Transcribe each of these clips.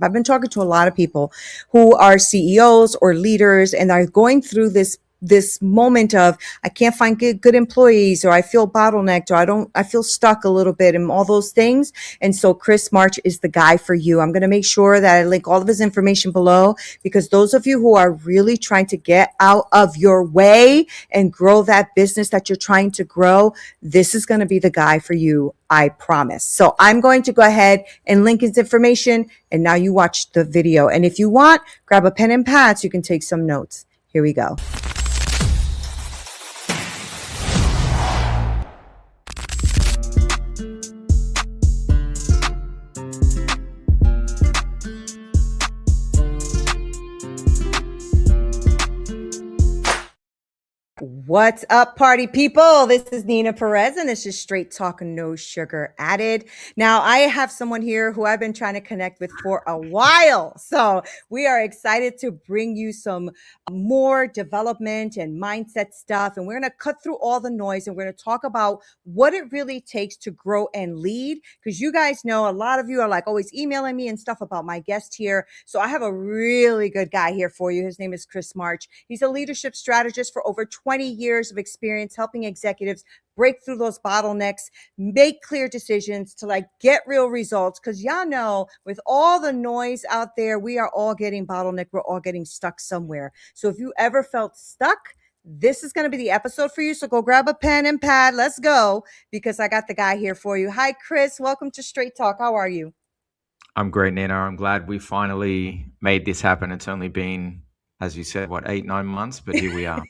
I've been talking to a lot of people who are CEOs or leaders and are going through this moment of I can't find good employees, or I feel bottlenecked, or I feel stuck a little bit, and all those things. And so Chris March is the guy for you. I'm going to make sure that I link all of his information below, because those of you who are really trying to get out of your way and grow that business that you're trying to grow, this is going to be the guy for you. I promise. So I'm going to go ahead and link his information, and now you watch the video. And if you want, grab a pen and pad so you can take some notes. Here we go. What's up, party people? This is Neena Perez, and this is Straight Talk, No Sugar Added. Now, I have someone here who I've been trying to connect with for a while. So we are excited to bring you some more development and mindset stuff. And we're going to cut through all the noise, and we're going to talk about what it really takes to grow and lead. Because you guys know, a lot of you are like always emailing me and stuff about my guest here. So I have a really good guy here for you. His name is Chris March. He's a leadership strategist for over 20 years of experience helping executives break through those bottlenecks, make clear decisions to get real results. Because y'all know, with all the noise out there, we are all getting bottlenecked. We're all getting stuck somewhere. So if you ever felt stuck, this is going to be the episode for you. So go grab a pen and pad. Let's go, because I got the guy here for you. Hi, Chris. Welcome to Straight Talk. How are you? I'm great, Nina. I'm glad we finally made this happen. It's only been, as you said, 8-9 months, but here we are.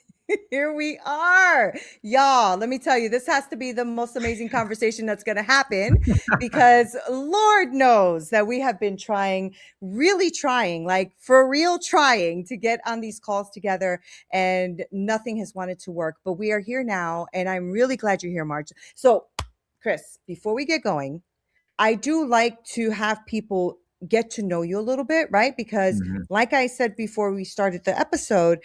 Here we are. Y'all, let me tell you, this has to be the most amazing conversation that's going to happen, because Lord knows that we have been trying, really trying, for real trying to get on these calls together, and nothing has wanted to work. But we are here now, and I'm really glad you're here, March. So, Chris, before we get going, I do like to have people get to know you a little bit, right? Because like I said before we started the episode,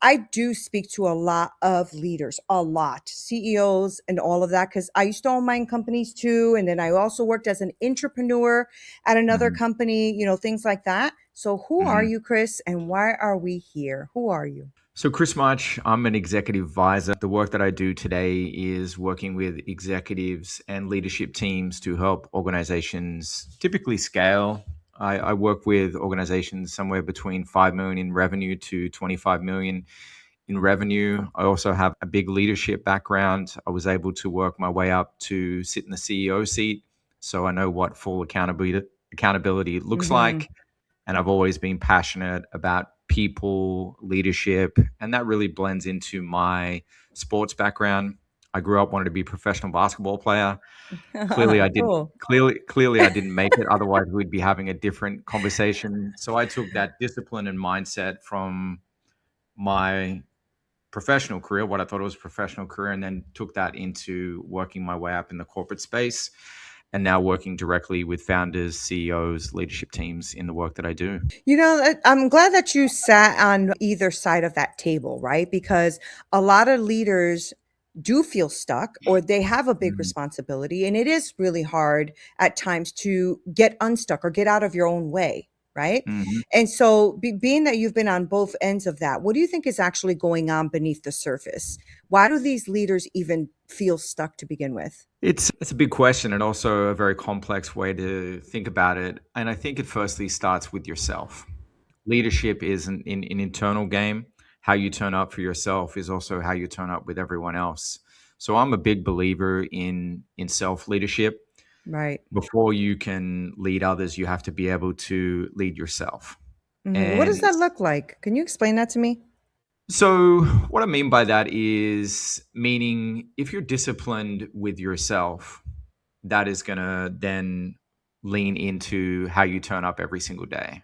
I do speak to a lot of leaders, a lot, CEOs and all of that, because I used to own my own companies too. And then I also worked as an entrepreneur at another company, things like that. So who are you, Chris? And why are we here? Who are you? So Chris March, I'm an executive advisor. The work that I do today is working with executives and leadership teams to help organizations typically scale. I work with organizations somewhere between 5 million in revenue to 25 million in revenue. I also have a big leadership background. I was able to work my way up to sit in the CEO seat. So I know what full accountability looks like. And I've always been passionate about people, leadership, and that really blends into my sports background. I grew up wanting to be a professional basketball player. Clearly, I didn't. Cool. Clearly, I didn't make it. Otherwise, we'd be having a different conversation. So I took that discipline and mindset from my professional career, what I thought was a professional career, and then took that into working my way up in the corporate space, and now working directly with founders, CEOs, leadership teams in the work that I do. I'm glad that you sat on either side of that table, right? Because a lot of leaders do feel stuck, or they have a big responsibility, and it is really hard at times to get unstuck or get out of your own way, right? And so being that you've been on both ends of that, what do you think is actually going on beneath the surface? Why do these leaders even feel stuck to begin with? It's a big question, and also a very complex way to think about it. And I think it firstly starts with yourself. Leadership is an internal game. How you turn up for yourself is also how you turn up with everyone else. So I'm a big believer in self-leadership. Right. Before you can lead others, you have to be able to lead yourself. What does that look like? Can you explain that to me? So what I mean by that is, meaning if you're disciplined with yourself, that is going to then lean into how you turn up every single day.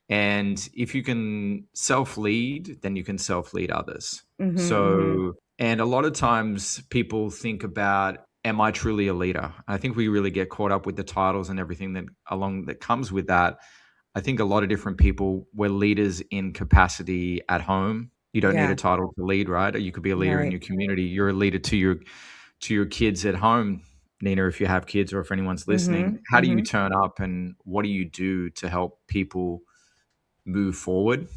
And if you can self-lead, then you can self-lead others. And a lot of times people think about, am I truly a leader? I think we really get caught up with the titles and everything that comes with that. I think a lot of different people, we're leaders in capacity at home. You don't need a title to lead, right? Or you could be a leader in your community. You're a leader to your kids at home. Nina, if you have kids or if anyone's listening, Mm-hmm. how do you Mm-hmm. turn up and what do you do to help people move forward?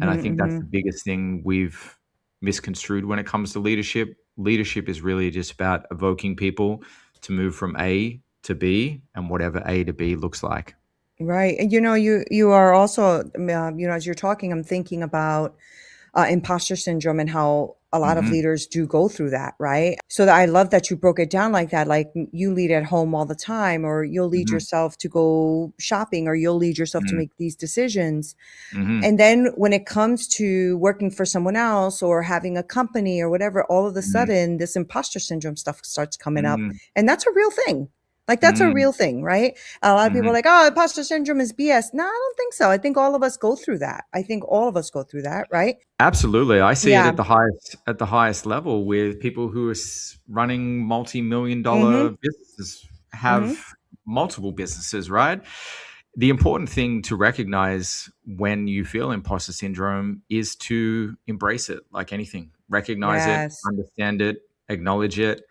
And I Mm-hmm. think that's Mm-hmm. the biggest thing we've misconstrued when it comes to leadership. Leadership is really just about evoking people to move from A to B and whatever A to B looks like. Right. And you are also, as you're talking, I'm thinking about imposter syndrome and how a lot of Hmm. leaders do go through that, right? So I love that you broke it down like that. Like you lead at home all the time, or you'll lead Hmm. yourself to go shopping, or you'll lead yourself to Hmm. make these decisions. Hmm. And then when it comes to working for someone else or having a company or whatever, all of a sudden this imposter syndrome stuff starts coming up. Hmm. And that's a real thing. Like that's a Hmm. real thing, right? A lot of people are Hmm. like, oh, imposter syndrome is BS. No, I don't think so. I think all of us go through that. I think all of us go through that, right? Absolutely. I see it Yeah. at the highest level with people who are running multi-million dollar Mm-hmm. businesses, have Mm-hmm. multiple businesses, right? The important thing to recognize when you feel imposter syndrome is to embrace it like anything. Recognize it, Yes. understand it, acknowledge it,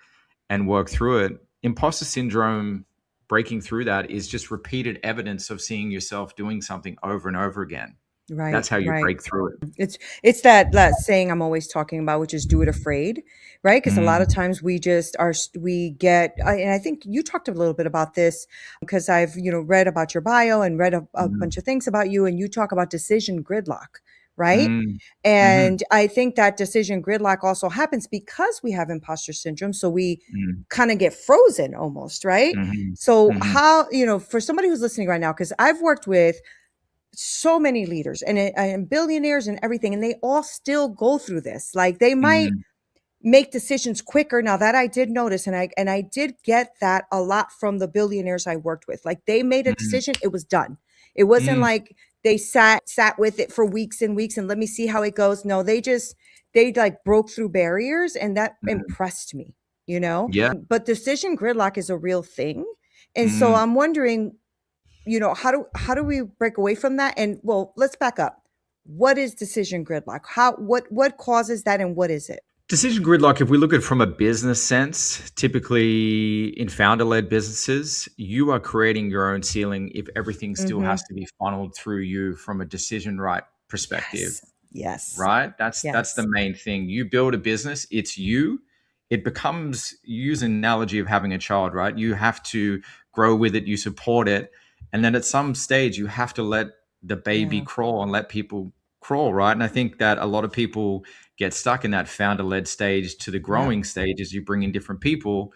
and work through it. Imposter syndrome, breaking through that, is just repeated evidence of seeing yourself doing something over and over again. Right. That's how you Right. break through it. It's that saying I'm always talking about, which is do it afraid, right? Because a lot of Mm, times we just are we get, and I think you talked a little bit about this because I've read about your bio and read a mm, bunch of things about you, and you talk about decision gridlock, right? mm, mhm, And I think that decision gridlock also happens because we have imposter syndrome, so we mm, kind of get frozen almost, right? mhm, So mhm, how for somebody who's listening right now, because I've worked with so many leaders and billionaires and everything, and they all still go through this. Like they might mhm, make decisions quicker. Now that I did notice, and I did get that a lot from the billionaires I worked with. Like they made a mhm, decision, it was done. It wasn't mm, like they sat with it for weeks and weeks and let me see how it goes. No, they like broke through barriers, and that mhm. impressed me. Yeah. But decision gridlock is a real thing. And so Mm. I'm wondering, how do we break away from that? And well, let's back up. What is decision gridlock? What causes that, and what is it? Decision gridlock, if we look at it from a business sense, typically in founder-led businesses, you are creating your own ceiling if everything still has Mm-hmm. to be funneled through you from a decision right perspective. Yes. Yes. Right? That's the Yes. main thing. You build a business, it's you. It becomes, use an analogy of having a child, right? You have to grow with it, you support it, and then at some stage you have to let the baby Yeah. crawl and let people crawl, right? And I think that a lot of people get stuck in that founder-led stage to the Yep. growing stage as you bring in different people.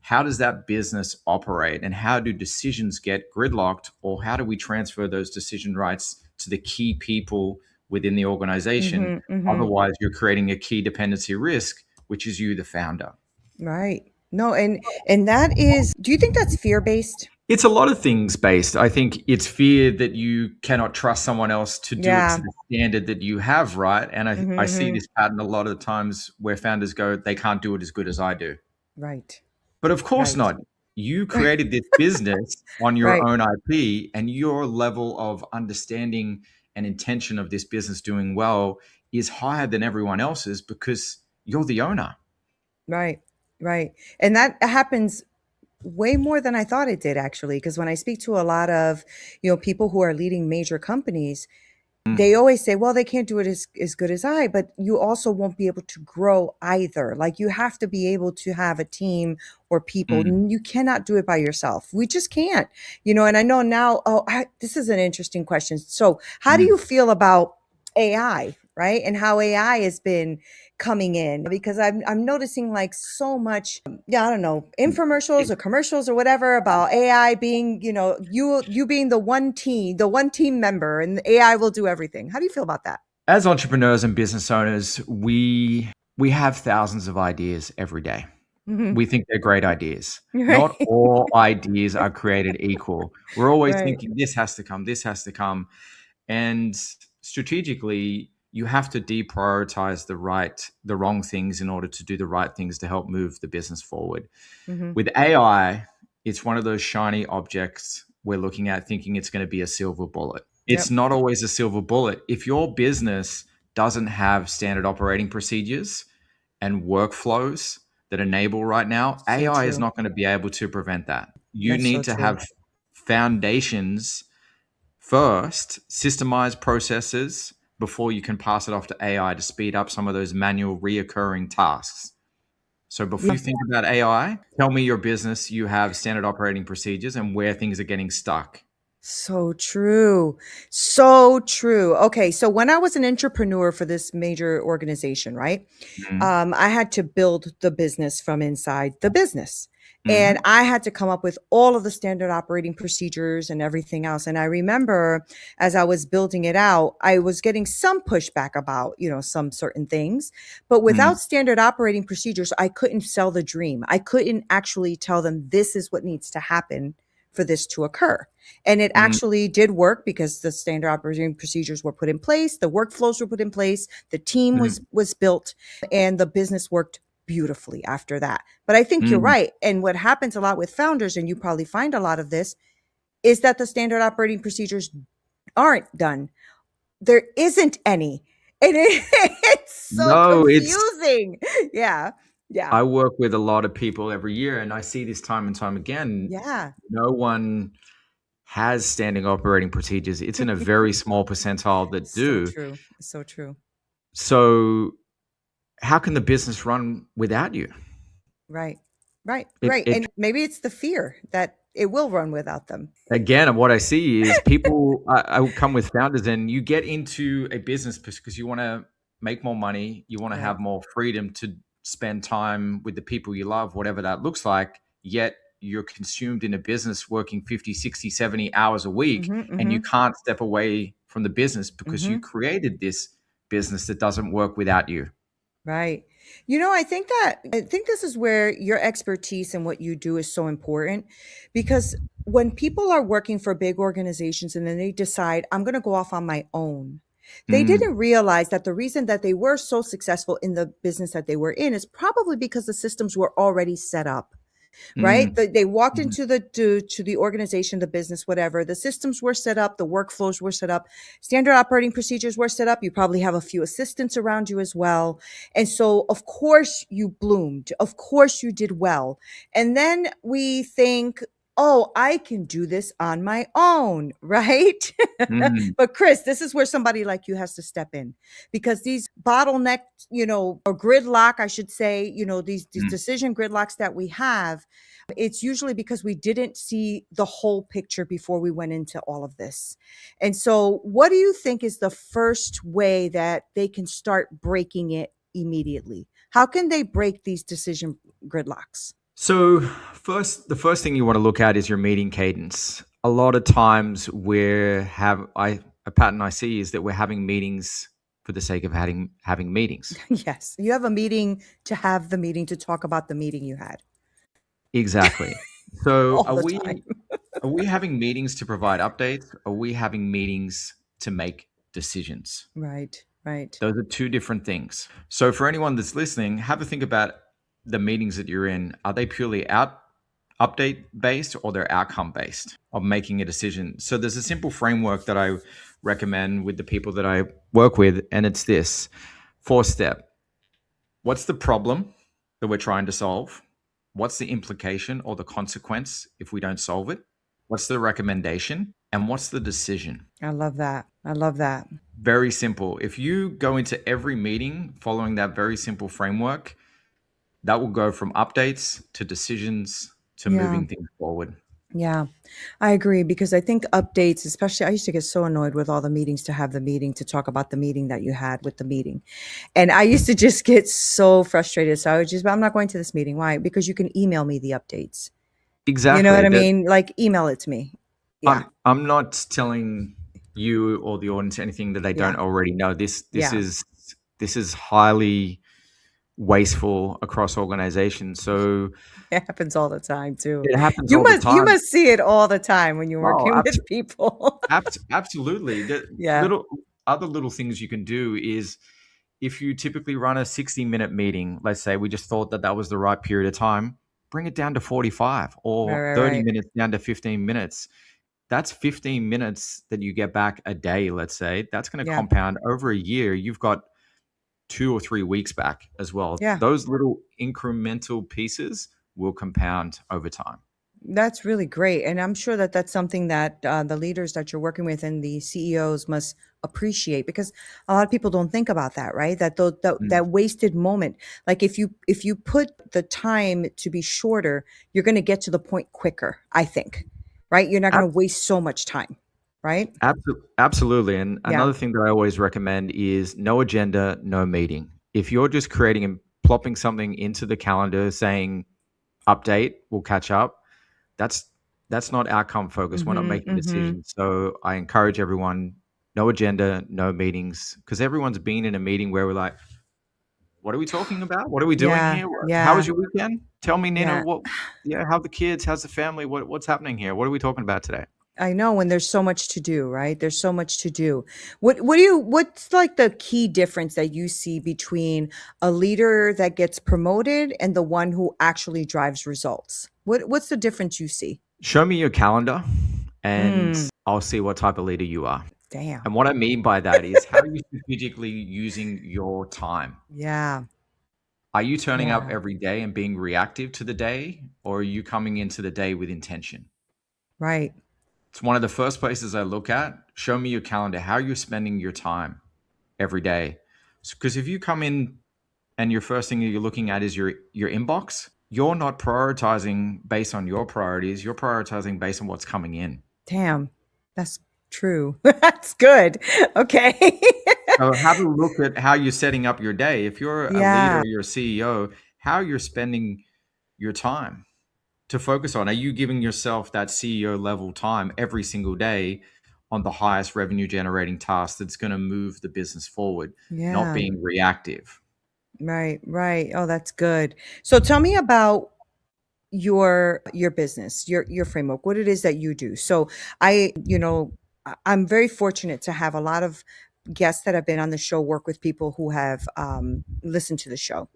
How does that business operate and how do decisions get gridlocked, or how do we transfer those decision rights to the key people within the organization? Mm-hmm. Mm-hmm. Otherwise, you're creating a key dependency risk, which is you, the founder. Right. No, and that is. Do you think that's fear based? It's a lot of things based. I think it's fear that you cannot trust someone else to do it to Yeah. the standard that you have, right? And I see Mm-hmm. this pattern a lot of the times where founders go, they can't do it as good as I do. Right. But of course Right. not. You created this business on your Right. own IP, and your level of understanding and intention of this business doing well is higher than everyone else's because you're the owner. Right. Right. And that happens way more than I thought it did, actually, because when I speak to a lot of people who are leading major companies, Mm, they always say, well, they can't do it as good as I, but you also won't be able to grow either. Like you have to be able to have a team or people. mm, You cannot do it by yourself. We just can't. And I know now, this is an interesting question. So how do mm. you feel about AI, right? And how AI has been coming in, because I'm noticing like so much, yeah, I don't know, infomercials or commercials or whatever about AI being, you being the one team member, and the AI will do everything. How do you feel about that? As entrepreneurs and business owners, we have thousands of ideas every day. Hmm. We think they're great ideas. Right. Not all ideas are created equal. We're always Right. thinking this has to come, this has to come. And strategically, you have to deprioritize the wrong things in order to do the right things to help move the business forward. Hmm. With AI, it's one of those shiny objects we're looking at thinking it's going to be a silver bullet. It's Yep. not always a silver bullet. If your business doesn't have standard operating procedures and workflows that enable right now, So AI is true. not going to be able to prevent that. You That's so need to true. have foundations first, systemize processes before you can pass it off to AI to speed up some of those manual reoccurring tasks. So before you think about AI, tell me your business, you have standard operating procedures and where things are getting stuck. So true. So true. Okay. So when I was an entrepreneur for this major organization, right? Mm, I had to build the business from inside the business. And mm, I had to come up with all of the standard operating procedures and everything else. And I remember as I was building it out, I was getting some pushback about, some certain things. But mm, without standard operating procedures, I couldn't sell the dream. I couldn't actually tell them this is what needs to happen for this to occur. And it mm, actually did work because the standard operating procedures were put in place, the workflows were put in place, the team mm, was built, and the business worked beautifully after that. But I think you're mm. right. And what happens a lot with founders, and you probably find a lot of this, is that the standard operating procedures aren't done. There isn't any. And it's so No, confusing. Yeah. Yeah. I work with a lot of people every year and I see this time and time again. Yeah. No one has standing operating procedures. It's in a very small percentile that So do. true. So true. So how can the business run without you? Right. Right. It, Right. it And maybe it's the fear that it will run without them. again, what I see is people. I will come with founders, and you get into a business because you want to make more money, you want to Right. have more freedom to spend time with the people you love, whatever that looks like. Yet you're consumed in a business working 50, 60, 70 hours a week, Mm-hmm. and Mm-hmm. you can't step away from the business because Mm-hmm. you created this business that doesn't work without you. Right. I think this is where your expertise and what you do is so important because when people are working for big organizations and then they decide, I'm going to go off on my own, they Mm, didn't realize that the reason that they were so successful in the business that they were in is probably because the systems were already set up. Right? mm, They walked mhm, into to the organization, the business, whatever. The systems were set up, the workflows were set up, standard operating procedures were set up. You probably have a few assistants around you as well. And so, of course, you bloomed. Of course, you did well. And then we think, oh, I can do this on my own, right? mm, But Chris, this is where somebody like you has to step in because these bottleneck, or gridlock, I should say, these mm. decision gridlocks that we have, it's usually because we didn't see the whole picture before we went into all of this. And so, what do you think is the first way that they can start breaking it immediately? How can they break these decision gridlocks? So the first thing you want to look at is your meeting cadence. A lot of times a pattern I see is that we're having meetings for the sake of having meetings. Yes, you have a meeting to have the meeting to talk about the meeting you had Exactly. So all the time. are we having meetings to provide updates? Are we having meetings to make decisions? Right, right. Those are two different things. So for anyone that's listening, have a think about the meetings that you're in. Are they purely update based or they're outcome based of making a decision? So there's a simple framework that I recommend with the people that I work with, and it's this 4-step. What's the problem that we're trying to solve? What's the implication or the consequence if we don't solve it? What's the recommendation? And what's the decision? I love that. I love that. Very simple. If you go into every meeting following that very simple framework, that will go from updates to decisions to Yeah. moving things forward. Yeah, I agree because I think updates, especially, I used to get so annoyed with all the meetings to have the meeting to talk about the meeting that you had with the meeting. And I used to just get so frustrated. So I would I'm not going to this meeting. Why? Because you can email me the updates. You know what Exactly. I That mean? Like email it to me. Yeah. I'm not telling you or the audience anything that they don't Yeah. already know. Yeah. This is highly wasteful across organizations. So It happens all the time too. it happens You all the must you time. must see it all the time when you're Oh, working with people. absolutely. The Yeah. little things you can do is if you typically run a 60-minute meeting, let's say we just thought that that was the right period of time, bring it down to 45 Right, or right, 30 right. minutes down to 15 minutes. That's 15 minutes that you get back a day, let's say. That's going to Yeah. compound over a year. You've got 2 or 3 weeks back as well. Yeah. Those little incremental pieces will compound over time. That's really great. And I'm sure that that's something that the leaders that you're working with and the CEOs must appreciate, because a lot of people don't think about that, right? That wasted moment. Like if you put the time to be shorter, you're going to get to the point quicker, I think, right? You're not going to waste so much time, right? Absolutely. And Yeah. another thing that I always recommend is no agenda, no meeting. If you're just creating and plopping something into the calendar saying update, we'll catch up, that's not outcome focused. We're not Mm-hmm, making mm-hmm. decisions. So I encourage everyone, no agenda, no meetings, because everyone's been in a meeting where we're like, what are we talking about? What are we doing Yeah, here? How yeah, was your weekend? Tell me, Nina, yeah. how the kids, how's the family? What's happening here? What are we talking about today? I know, when there's so much to do, right? There's so much to do. What's like the key difference that you see between a leader that gets promoted and the one who actually drives results? What's the difference you see? Show me your calendar and Mm, I'll see what type of leader you are. damn. And what I mean by that is how are you strategically using your time? Yeah, Are you turning up yeah, every day and being reactive to the day, or are you coming into the day with intention? right. It's one of the first places I look at. Show me your calendar, how you're spending your time every day. Because if you come in and your first thing you're looking at is your inbox, you're not prioritizing based on your priorities. You're prioritizing based on what's coming in. Damn. That's true. That's good. Okay. So have a look at how you're setting up your day. If you're a leader Yeah, or you're a CEO, how you're spending your time to focus on. Are you giving yourself that CEO level time every single day on the highest revenue generating task that's going to move the business forward, not yeah. being reactive? Right, right. Oh, that's good. So tell me about your business, your framework, what it is that you do. So I'm very fortunate to have a lot of guests that have been on the show work with people who have listened to the show.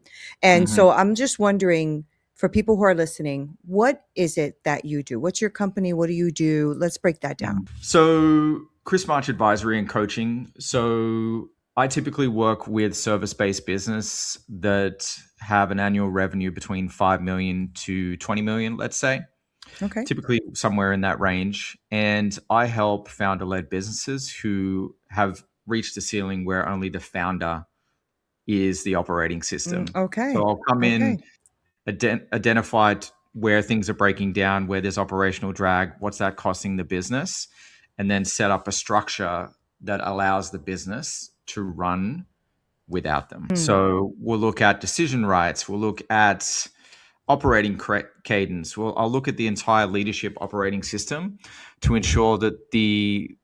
And Mhm. so I'm just wondering, for people who are listening, what is it that you do? What's your company? What do you do? Let's break that down. So, Chris March Advisory and Coaching. So, I typically work with service-based business that have an annual revenue between 5 million to 20 million, let's say, Okay. typically somewhere in that range. And I help founder-led businesses who have reached a ceiling where only the founder is the operating system. So Okay. I'll come Okay. in, identify where things are breaking down, where there's operational drag, what's that costing the business, and then set up a structure that allows the business to run without them. Hmm. So we'll look at decision rights, we'll look at operating cadence. I'll look at the entire leadership operating system to ensure that the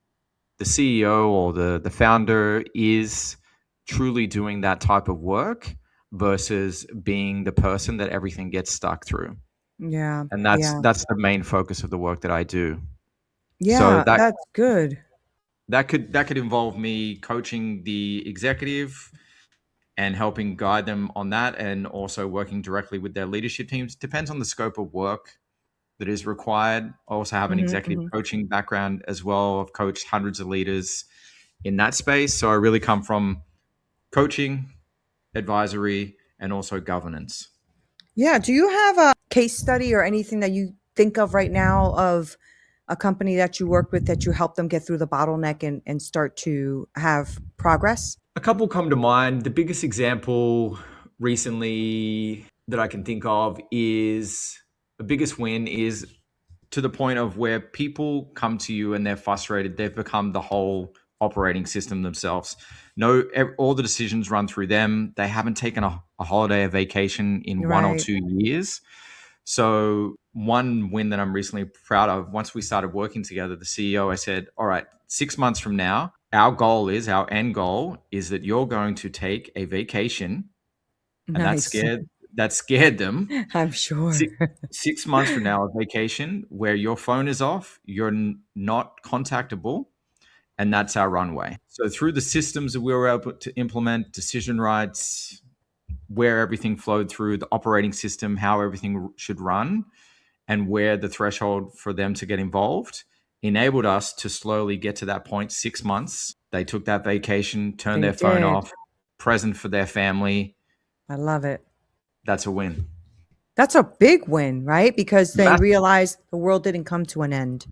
CEO or the founder is truly doing that type of work versus being the person that everything gets stuck through. Yeah. And Yeah. that's the main focus of the work that I do. So Yeah, that's good. that could involve me coaching the executive and helping guide them on that, and also working directly with their leadership teams. Depends on the scope of work that is required. I also have an Hmm, executive hmm. coaching background as well. I've coached hundreds of leaders in that space. So I really come from coaching, advisory, and also governance. Yeah. Do you have a case study or anything that you think of right now of a company that you work with that you help them get through the bottleneck and start to have progress? A couple come to mind. The biggest example recently that I can think of is the biggest win is to the point of where people come to you and they're frustrated. They've become the whole operating system themselves. No, all the decisions run through them. They haven't taken a holiday, a vacation in 1 or 2 Right. years. So one win that I'm recently proud of, once we started working together, the CEO, I said, all right, 6 months from now, our end goal is that you're going to take a vacation. And Nice. that scared them. I'm sure. Six, 6 months from now, a vacation where your phone is off, you're not contactable, and that's our runway. So through the systems that we were able to implement, decision rights, where everything flowed through the operating system, how everything should run, and where the threshold for them to get involved enabled us to slowly get to that point. 6 months, they took that vacation, turned They their phone did. off, present for their family, I love it. that's a win. That's a big win, right? Because they Massive. realized the world didn't come to an end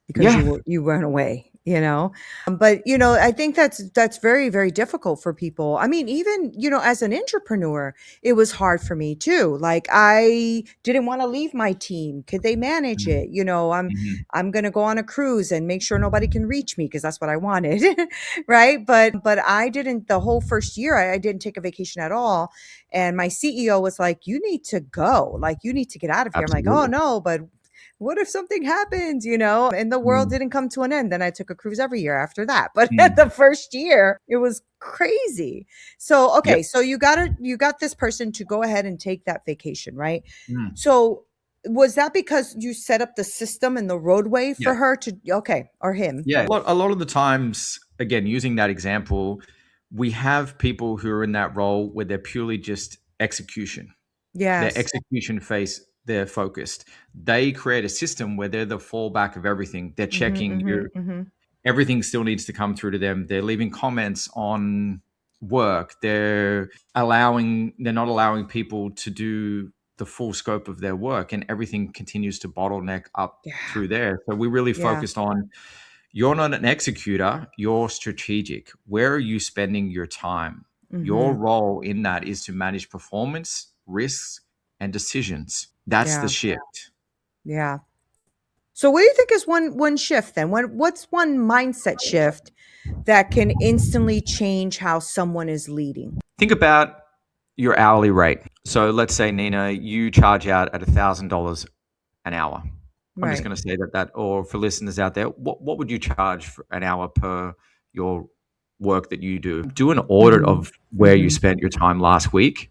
because Yeah. you went away, you know. But I think that's very, very difficult for people. I mean, even as an entrepreneur, it was hard for me too. Like, I didn't want to leave my team. Could they manage it? Mhm. I'm gonna go on a cruise and make sure nobody can reach me because that's what I wanted, right? But I didn't. The whole first year, I didn't take a vacation at all. And my CEO was like, "You need to go. Like, you need to get out of here." I'm like, "Oh Absolutely. no, but what if something happens, and the world Mm. didn't come to an end?" Then I took a cruise every year after that. But Mm. the first year, it was crazy. So, Yep. okay, so you got this person to go ahead and take that vacation, right? Mm. So was that because you set up the system and the roadway Yeah. for her to, okay, or him? Yeah. A lot of the times, again, using that example, we have people who are in that role where they're purely just execution. Their Yes. execution phase, they're focused. They create a system where they're the fallback of everything. They're Mm-hmm, checking mm-hmm, your mm-hmm. everything still needs to come through to them. They're leaving comments on work. They're not allowing people to do the full scope of their work, and everything continues to bottleneck up Yeah. through there. So we really Yeah. focused on, you're not an executor, you're strategic. Where are you spending your time? Your Mm-hmm. role in that is to manage performance, risks, and decisions. That's the Yeah. shift. Yeah. So what do you think is one shift then? What's one mindset shift that can instantly change how someone is leading? Think about your hourly rate. So let's say, Nina, you charge out at $1,000 an hour. I'm just Right. going to say that, or for listeners out there, what would you charge for an hour per your work that you do? Do an audit Mm-hmm. of where you Mm-hmm. spent your time last week.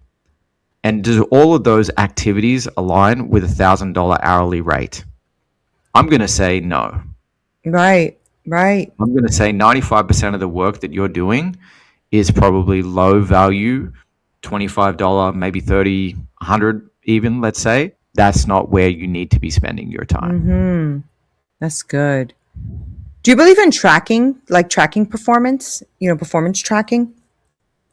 And do all of those activities align with $1,000 hourly rate? I'm going to say no. Right. Right. I'm going to say 95% of the work that you're doing is probably low value, $25, maybe 30, 100 even, let's say. That's not where you need to be spending your time. Mm-hmm. That's good. Do you believe in tracking, like tracking performance, performance tracking?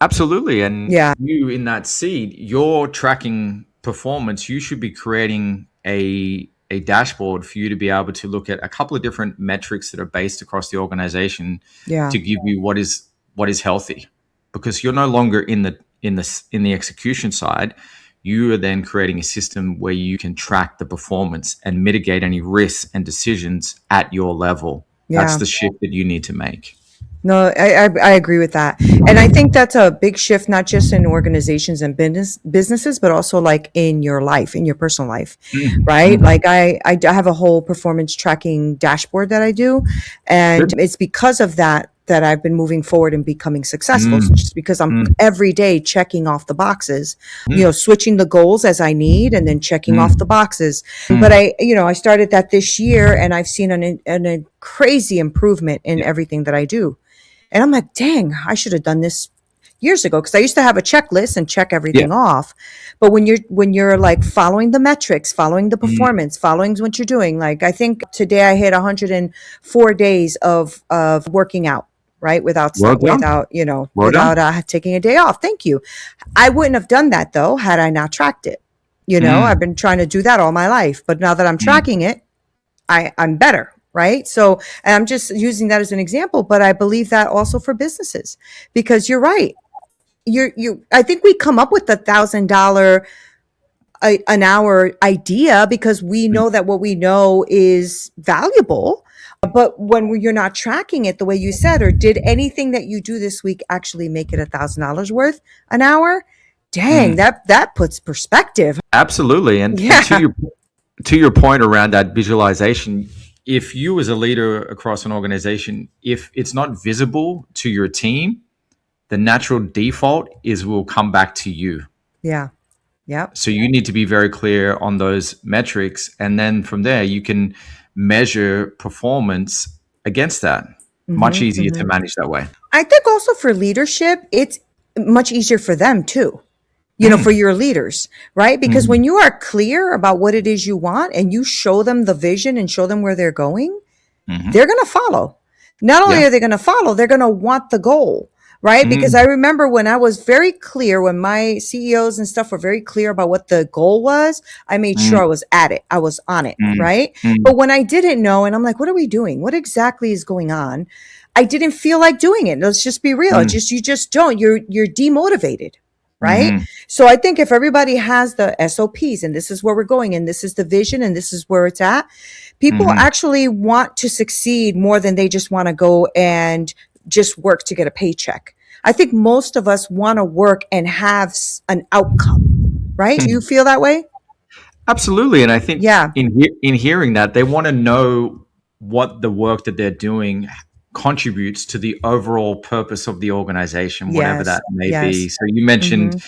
Absolutely. And Yeah. you in that seed, you're tracking performance. You should be creating a dashboard for you to be able to look at a couple of different metrics that are based across the organization Yeah. to give you what is healthy. Because you're no longer in the execution side. You are then creating a system where you can track the performance and mitigate any risks and decisions at your level. That's Yeah. the shift that you need to make. No, I agree with that. And I think that's a big shift, not just in organizations and businesses, but also like in your life, in your personal life, right? Mm. Like I have a whole performance tracking dashboard that I do. And Good. it's because of that I've been moving forward and becoming successful. It's Mm. just because I'm Mm. every day checking off the boxes, Mm. switching the goals as I need and then checking Mm. off the boxes. Mm. But I started that this year and I've seen a crazy improvement in Yeah. everything that I do. And I'm like, dang, I should have done this years ago because I used to have a checklist and check Yeah. everything off. But when you're like following the metrics, following the Mm. performance, following what you're doing, like I think today I hit 104 days of working out, right? Without Well done. Well done. without taking a day off. Thank you. I wouldn't have done that though had I not tracked it. Mm. I've been trying to do that all my life, but now that I'm Mm. tracking it, I'm better. Right. So, and I'm just using that as an example, but I believe that also for businesses, because you're right. I think we come up with the $1,000 an hour idea because we Mm. know that what we know is valuable. But when you're not tracking it the way you said, or did anything that you do this week actually make it $1,000 worth an hour? Dang, Mm. that puts perspective. Absolutely. And Yeah. to your point around that visualization, if you as a leader across an organization, if it's not visible to your team, the natural default is will come back to you. Yeah. Yep. So you need to be very clear on those metrics. And then from there, you can measure performance against that. Much Mm-hmm, easier to mm-hmm. manage that way. I think also for leadership, it's much easier for them too, for your leaders, right? Because when you are clear about what it is you want and you show them the vision and show them where they're going, Mhm. they're going to follow. Not only Yeah. are they going to follow, they're going to want the goal, right? Because I remember when I was very clear, when my CEOs and stuff were very clear about what the goal was, I made sure I was at it. I was on it, right? But when I didn't know, and I'm like, what are we doing? What exactly is going on? I didn't feel like doing it. Let's just be real. You just don't. You're demotivated, right? So I think if everybody has the SOPs and this is where we're going and this is the vision and this is where it's at, people actually want to succeed more than they just want to go and just work to get a paycheck. I think most of us want to work and have an outcome, right? Do you feel that way? Absolutely. And I think in hearing that, they want to know what the work that they're doing contributes to the overall purpose of the organization, whatever that may be. So you mentioned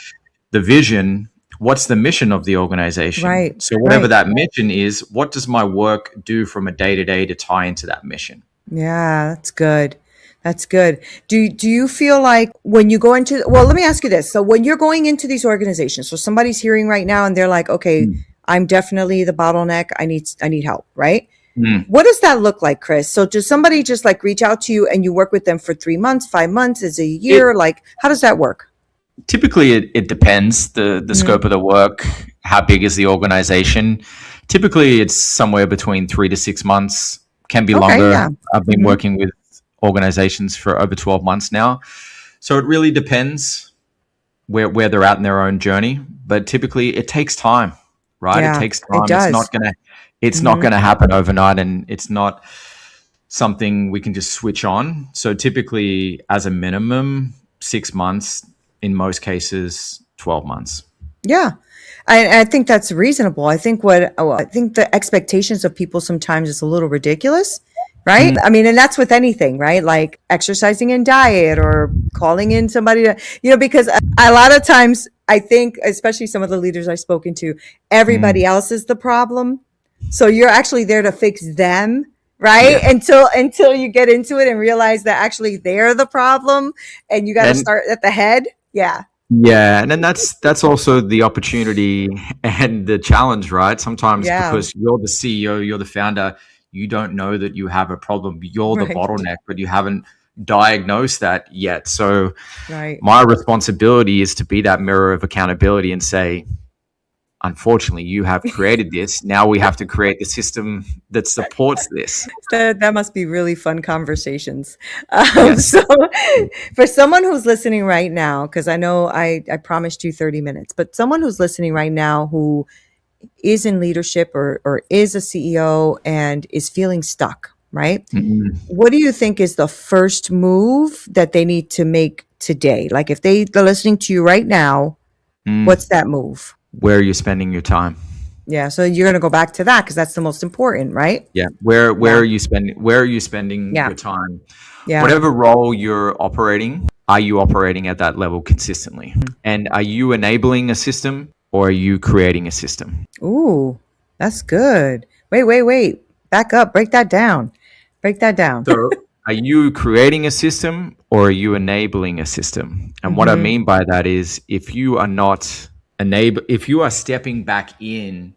the vision. What's the mission of the organization? Right. So whatever that mission is, what does my work do from a day-to-day to tie into that mission? Yeah, that's good. That's good. Do you feel like when you go into, well, let me ask you this. So when you're going into these organizations, so somebody's hearing right now and they're like, okay, I'm definitely the bottleneck. I need help, right? What does that look like, Chris? So does somebody just like reach out to you and you work with them for 3 months, 5 months, is a year? Like, how does that work? Typically, it depends the scope of the work. How big is the organization? Typically, it's somewhere between 3 to 6 months. Can be longer. Yeah. I've been working with organizations for over 12 months now. So it really depends where they're at in their own journey. But typically, it takes time, right? Yeah, it takes time. it does. It's not gonna happen overnight, and it's not something we can just switch on. So typically, as a minimum, 6 months. In most cases, 12 months. Yeah. I think that's reasonable. I think the expectations of people sometimes is a little ridiculous, right? I mean, and that's with anything, right? Like exercising and diet or calling in somebody to, because a lot of times I think, especially some of the leaders I've spoken to, everybody else is the problem. So you're actually there to fix them, right? Yeah. Until you get into it and realize that actually they're the problem and you got to start at the head. Yeah. Yeah. And then that's also the opportunity and the challenge, right? Sometimes because you're the CEO, you're the founder, you don't know that you have a problem. You're the bottleneck, but you haven't diagnosed that yet. So my responsibility is to be that mirror of accountability and say, unfortunately, you have created this. Now we have to create the system that supports this. That must be really fun conversations. So for someone who's listening right now, because I know I promised you 30 minutes, but someone who's listening right now who is in leadership or is a CEO and is feeling stuck, right? What do you think is the first move that they need to make today? Like if they're listening to you right now, what's that move? Where are you spending your time? Yeah, so you're going to go back to that because that's the most important, right? Yeah. Where are you spending your time? Yeah. Whatever role you're operating, are you operating at that level consistently? And are you enabling a system or are you creating a system? Ooh, that's good. Wait. Back up. Break that down. So are you creating a system or are you enabling a system? And what I mean by that is if you are stepping back in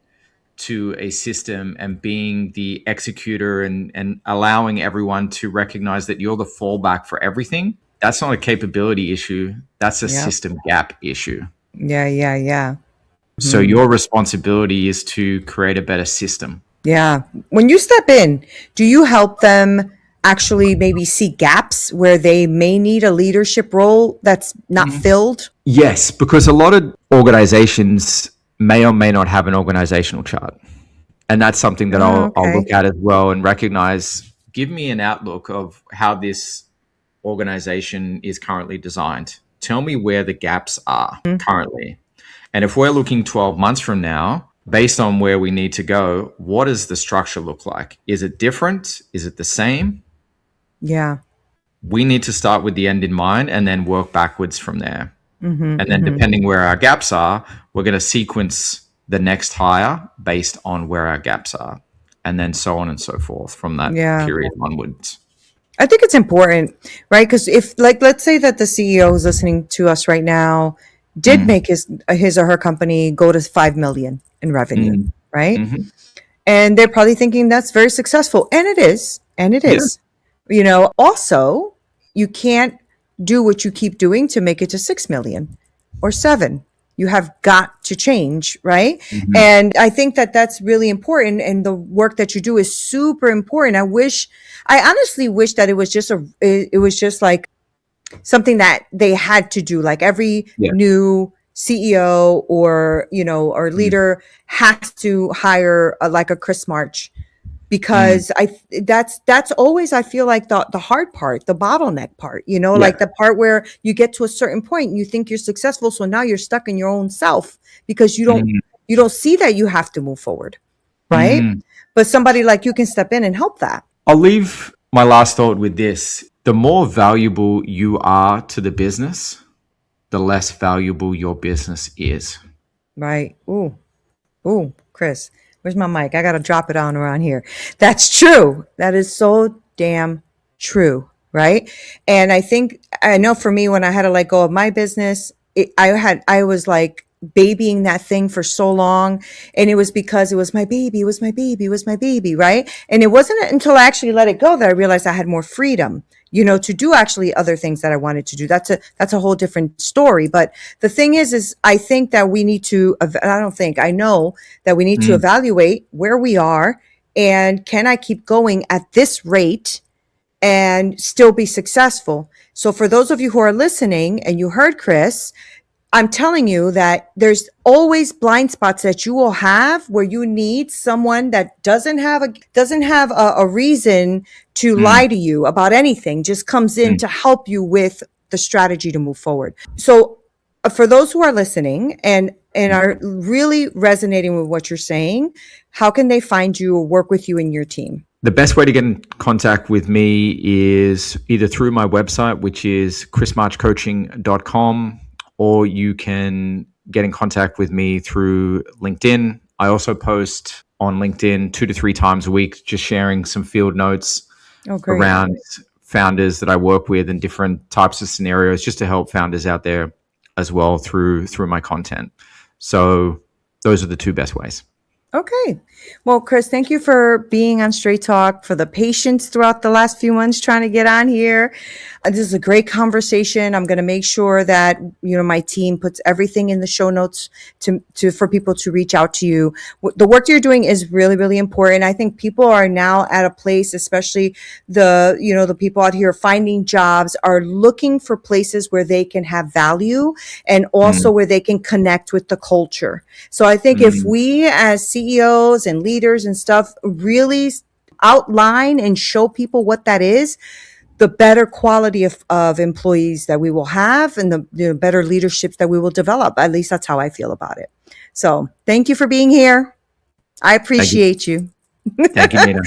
to a system and being the executor and allowing everyone to recognize that you're the fallback for everything, that's not a capability issue. That's a system gap issue. Yeah. So your responsibility is to create a better system. Yeah. When you step in, do you help them actually maybe see gaps where they may need a leadership role that's not filled? Yes, because a lot of organizations may or may not have an organizational chart. And that's something that I'll look at as well and recognize, give me an outlook of how this organization is currently designed. Tell me where the gaps are currently. And if we're looking 12 months from now, based on where we need to go, what does the structure look like? Is it different? Is it the same? Yeah. We need to start with the end in mind and then work backwards from there. And then depending where our gaps are, we're going to sequence the next hire based on where our gaps are. And then so on and so forth from that period onwards. I think it's important, right? Because if, like, let's say that the CEO who's listening to us right now did make his or her company go to 5 million in revenue, right? And they're probably thinking that's very successful. And it is. Also, you can't do what you keep doing to make it to 6 million or 7. You have got to change, right? Mhm. And I think that that's really important. And the work that you do is super important. I honestly wish that it was just like something that they had to do. Like every Yeah. new CEO or, or leader has to hire like a Chris March, because that's always, I feel like the hard part, the bottleneck part, like the part where you get to a certain point and you think you're successful. So now you're stuck in your own self because you don't see that you have to move forward. Right. But somebody like you can step in and help that. I'll leave my last thought with this. The more valuable you are to the business, the less valuable your business is. Right. Ooh, Chris, where's my mic? I got to drop it on around here. That's true. That is so damn true. Right. And I know for me, when I had to let go of my business, I was like babying that thing for so long. And it was because it was my baby. It was my baby. It was my baby. Right. And it wasn't until I actually let it go that I realized I had more freedom, to do actually other things that I wanted to do. That's a whole different story. But the thing is I think that we need to, I know that we need to evaluate where we are and can I keep going at this rate and still be successful? So for those of you who are listening and you heard Chris, I'm telling you that there's always blind spots that you will have where you need someone that doesn't have a reason to lie to you about anything, just comes in to help you with the strategy to move forward. So for those who are listening and are really resonating with what you're saying, how can they find you or work with you and your team? The best way to get in contact with me is either through my website, which is chrismarchcoaching.com, or you can get in contact with me through LinkedIn. I also post on LinkedIn 2 to 3 times a week, just sharing some field notes around founders that I work with and different types of scenarios, just to help founders out there as well through my content. So those are the 2 best ways. Okay. Well, Chris, thank you for being on Straight Talk, for the patience throughout the last few months trying to get on here. This is a great conversation. I'm going to make sure that, my team puts everything in the show notes for people to reach out to you. The work you're doing is really, really important. I think people are now at a place, especially the people out here finding jobs, are looking for places where they can have value and also where they can connect with the culture. So I think if we as CEOs and leaders and stuff really outline and show people what that is, the better quality of employees that we will have and the better leaderships that we will develop. At least that's how I feel about it. So thank you for being here. I appreciate you. Thank you, Neena.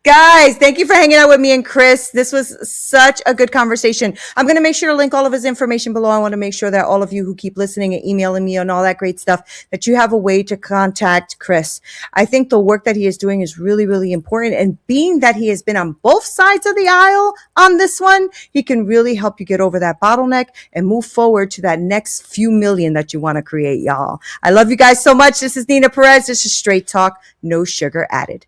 Guys, thank you for hanging out with me and Chris. This was such a good conversation. I'm going to make sure to link all of his information below. I want to make sure that all of you who keep listening and emailing me and all that great stuff, that you have a way to contact Chris. I think the work that he is doing is really, really important. And being that he has been on both sides of the aisle on this one, he can really help you get over that bottleneck and move forward to that next few million that you want to create, y'all. I love you guys so much. This is Neena Perez. This is Straight Talk, no sugar added.